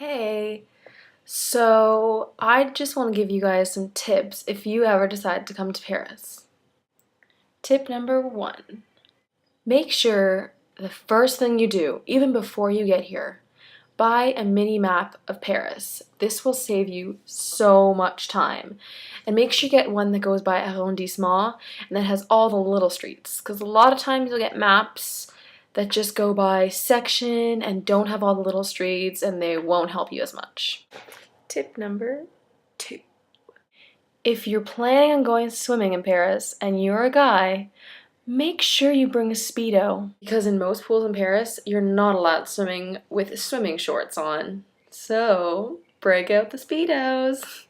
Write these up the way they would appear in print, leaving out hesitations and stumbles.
Hey, so I just want to give you guys some tips if you ever decide to come to Paris. Tip number one, make sure the first thing you do, even before you get here, buy a mini map of Paris. This will save you so much time. And make sure you get one that goes by arrondissement and that has all the little streets. Because a lot of times you'll get maps that just go by section and don't have all the little streets and they won't help you as much. Tip number two. If you're planning on going swimming in Paris and you're a guy, make sure you bring a Speedo, because in most pools in Paris, you're not allowed swimming with swimming shorts on. So, break out the Speedos.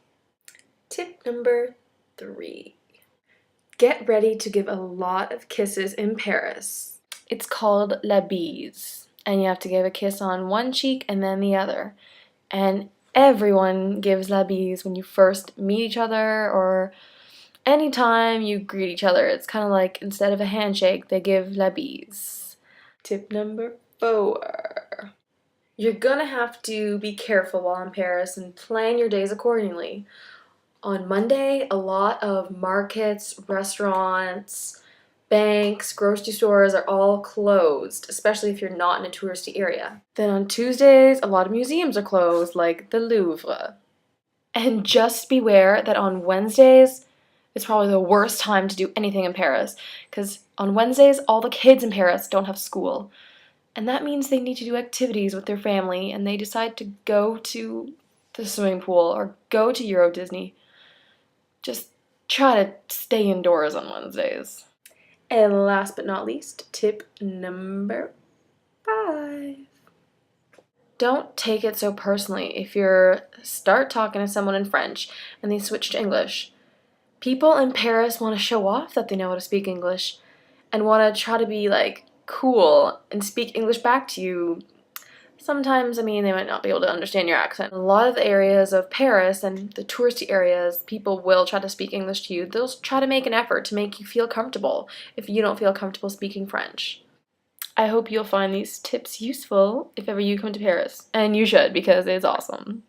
Tip number three. Get ready to give a lot of kisses in Paris. It's called la bise, and you have to give a kiss on one cheek and then the other. And everyone gives la bise when you first meet each other or anytime you greet each other. It's kind of like instead of a handshake, they give la bise. Tip number four. You're gonna have to be careful while in Paris and plan your days accordingly. On Monday, a lot of markets, restaurants, banks, grocery stores are all closed, especially if you're not in a touristy area. Then on Tuesdays, a lot of museums are closed, like the Louvre. And just beware that on Wednesdays, it's probably the worst time to do anything in Paris, because on Wednesdays, all the kids in Paris don't have school. And that means they need to do activities with their family, and they decide to go to the swimming pool or go to Euro Disney. Just try to stay indoors on Wednesdays. And last but not least, tip number 5. Don't take it so personally if you start talking to someone in French and they switch to English. People in Paris want to show off that they know how to speak English and want to try to be like cool and speak English back to you. Sometimes, they might not be able to understand your accent. In a lot of the areas of Paris and the touristy areas, people will try to speak English to you. They'll try to make an effort to make you feel comfortable if you don't feel comfortable speaking French. I hope you'll find these tips useful if ever you come to Paris. And you should, because it's awesome.